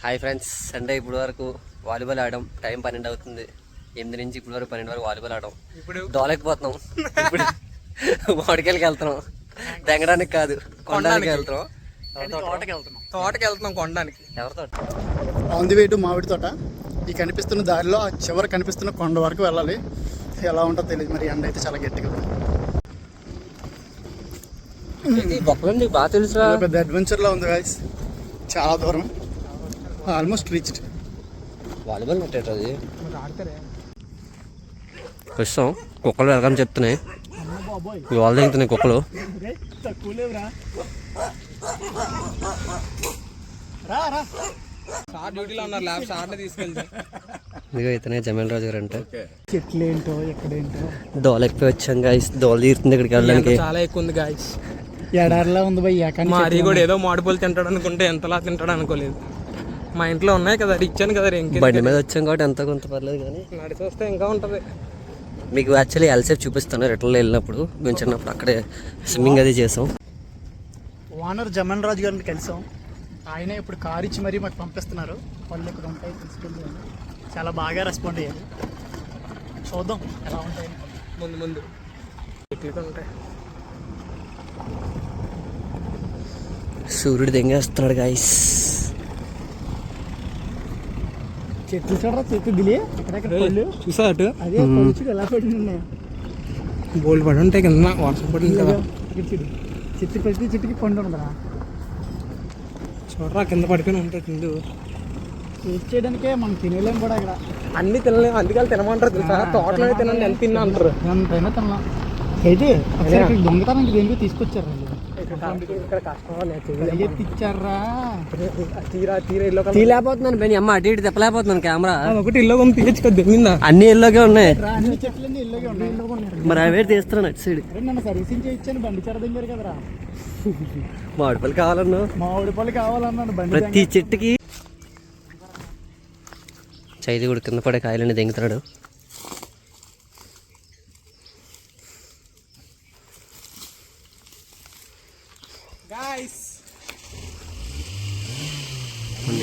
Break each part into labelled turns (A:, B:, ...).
A: Hi friends, Sunday ఇప్పుడు వరకు volleyball ఆడడం. టైం 12 అవుతుంది. 8 నుంచి ఇప్పుడు వరకు 12 వరకు వాలీబాల్ ఆడడం. ఇప్పుడు దోలేకపోతున్నాం. ఇప్పుడు మామిడికాయలకి వెళ్తున్నాం, దిగడానికి కాదు కొండకి వెళ్తున్నాం.
B: తోటకి వెళ్తున్నాం కొండానికి.
A: ఎవరితో?
C: ఆన్ ది వే టు మామిడి తోట. ఈ కనిపిస్తున్న దారిలో ఆ చివరి కనిపిస్తున్న కొండ వరకు వెళ్ళాలి. ఎలా ఉంటుందో తెలియదు, మరి ఎండ అయితే చాలా గట్టిగా ఉంది.
A: బాగా తెలుసు,
C: పెద్ద అడ్వెంచర్లో ఉంది గాయ్స్. చాలా దూరం, ఆల్మోస్ట్ రీచ్డ్.
A: వాలీబాల్ నెట్టేట అది ప్రస్తుతం కుక్కలు వెళ్ళకని చెప్తున్నాయి. వాళ్ళ దిగుతున్నాయి కుక్కలు. ఇదిగో ఇతనే జమీల్ రాజు గారు అంటే.
C: చెట్లు ఏంటో ఎక్కడేంటో
A: దోల ఎక్కువ వచ్చాం గాయస్. దోల తీరుతుంది ఇక్కడికి వెళ్ళడానికి.
B: చాలా ఎక్కువ ఉంది గాయస్.
C: ఎడారిలా ఉంది భయ్యా.
B: మా హరి కూడా ఏదో మామిడిపళ్ళు తింటాడు అనుకుంటే ఎంతలా తింటాడు అనుకోలేదు. మా ఇంట్లో ఉన్నాయి కదా, ఇచ్చాను కదా.
A: బండి మీద వచ్చాం కాబట్టి ఎంతో కొంత పర్లేదు, కానీ
B: నడిచి వస్తే ఇంకా ఉంటుంది.
A: మీకు యాక్చువల్లీ ఎల్సేపు చూపిస్తాను. రిటర్న్లో వెళ్ళినప్పుడు మేము చిన్నప్పుడు అక్కడే స్విమ్మింగ్ అది చేసాం.
C: ఓనర్ జమన్ రాజు గారిని కలిసాం. ఆయన ఇప్పుడు కారు ఇచ్చి మరీ మాకు పంపిస్తున్నారు. పళ్ళు ఇక్కడ ఉంటాయి, తీసుకెళ్ళి. చాలా బాగా రెస్పాండ్ అయ్యారు. చూద్దాం ఎలా ఉంటాయి.
B: ముందు ఎట్లా ఉంటాయి.
A: సూర్యుడు దెంగేస్తున్నాడు గాయస్.
C: చెట్లు చూడరా, చెట్టు దిలే పళ్ళు
B: చూసా అటు.
C: అదే పళ్ళు ఎలా పడి ఉన్నాయి.
B: బోల్డ్ పడి ఉంటాయి కింద, వర్షం పడింది కదా.
C: చెట్టు ప్రతి చెట్టుకి పండు ఉండరా.
B: చూడరా కింద పడిపోయి ఉంటాయి. తిందు
C: టేస్ట్ చేయడానికే మనం తినేలేం కూడా ఇక్కడ.
B: అన్ని తినలేము, అందుకని తినమంటారు తెలుసా. తోటలోనే తినండి, ఎంత తిన్నా అంటారు.
C: ఎంతైనా తినలేం. అయితే దొంగతనానికి దేనికో తీసుకొచ్చారు.
B: ఇక్కడ కష్టం
C: ఇచ్చారా
A: తీలేకపోతున్నాను బెని అమ్మ, అటు ఇటు తిప్పలేకపోతున్నాను కెమెరా.
B: ఒకటి ఇల్లు కొమ్మ తీయచ్చు కదా. దిగిందా?
A: అన్ని ఎల్లోగే ఉన్నాయి.
C: అన్ని చెట్లన్నీ ఇల్లుగా ఉన్నాయి.
A: మరి అవే తీస్తున్నాను అటు సైడ్.
C: నన్ను సర్వీసింగ్ చేయించాను, బండి చెర దింగారు కదరా.
A: మామిడి పళ్ళు కావాలన్నా,
C: మామిడి పళ్ళు కావాలన్నాను. బండి
A: ప్రతి చెట్టుకి చైతి కూడా కింద పడే కాయలన్నీ దింగుతున్నాడు.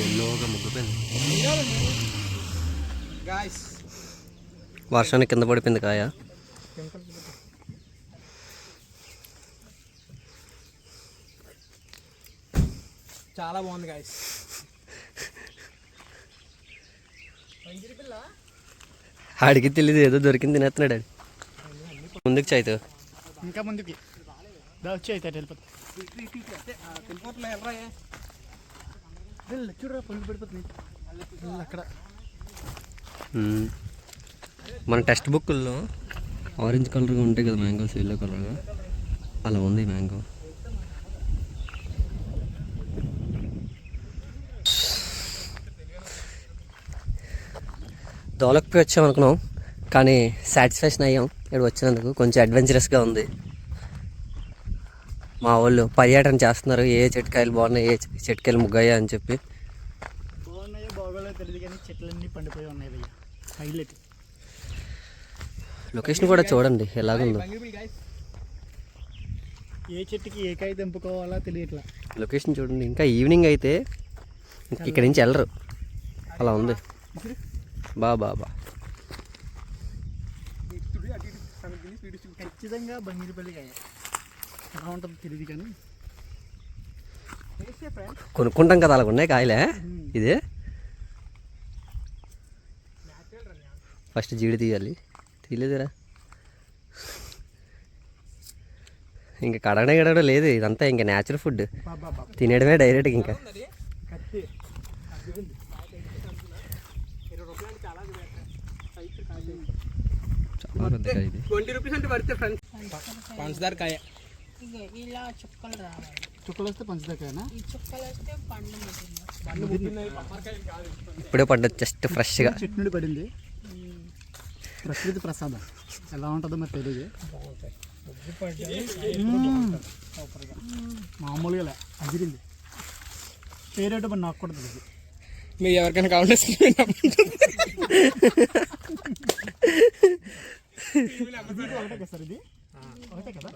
A: ఎల్లోగా ముగ్గిపోయింది. వర్షానికి కింద పడిపోయింది కాయ.
B: చాలా బాగుంది గాయస్.
A: ఆడికి తెలియదు, ఏదో దొరికింది తినేస్తున్నాడు ఆడు. ముందుకు చైతు,
C: ఇంకా ముందుకి వచ్చి అయితే వెళ్ళిపోతుంది. చూడరా పళ్ళు పడిపోతుంది అక్కడ.
A: మన టెక్స్ట్ బుక్లో ఆరెంజ్ కలర్గా ఉంటాయి కదా మ్యాంగోస్, ఎల్లో కలర్గా, అలా ఉంది మ్యాంగో. దోలకపోయి వచ్చాం అనుకున్నాం, కానీ సాటిస్ఫాక్షన్ అయ్యాం ఇక్కడ వచ్చినందుకు. కొంచెం అడ్వెంచరస్గా ఉంది. మా వాళ్ళు పర్యటన చేస్తున్నారు. ఏ చెట్టుకాయలు బాగున్నాయి, ఏ చెట్టుకాయలు ముగ్గాయా అని చెప్పి.
C: బాగున్నాయో బాగోలేదో తెలియదు, కానీ చెట్లన్నీ పండిపోయి ఉన్నాయి భయ్య. హైలైట్
A: లొకేషన్ కూడా చూడండి ఎలాగుందో.
C: ఏ చెట్టుకి ఏ కాయ తెంపుకోవాలా తెలియట్లా.
A: లొకేషన్ చూడండి. ఇంకా ఈవినింగ్ అయితే ఇక్కడి నుంచి వెళ్ళరు, అలా ఉంది. బా
C: ఖచ్చితంగా బంగిరిపల్లి కాయ. ఎలా ఉంటుందో తెలియదు, కానీ
A: కొనుక్కుంటాం కదా, అలాగ ఉన్నాయి కాయలే. ఇదే ఫస్ట్ జీడి తీయాలి, తీయలేదురా. ఇంకా కడగడం లేదు, ఇదంతా ఇంకా న్యాచురల్ ఫుడ్, తినేయడమే డైరెక్ట్గా. ఇంకా చాలా పెద్ద కాయ ఇది.
B: 20 రూపీస్ అంటే పడితే ఫ్రెండ్స్. పంచదార కాయ
D: ఇలా చుక్కలు రావాలి.
C: చుక్కలు వస్తే పంచదారకాయనా?
D: ఈ చుక్కలు వస్తే పండు
A: ఇప్పుడే పడ్డది, జస్ట్ ఫ్రెష్గా
C: చెట్టు నుండి పడింది. ప్రకృతి ప్రసాదం ఎలా ఉంటుందో మరి తెలియదు. మామూలుగా అదిరింది. పేరేటో మరి నాకు కూడా తెలియదు.
B: మీకు ఎవరికైనా కావాలంటే
C: సార్ ఇది ఒకటే కదా.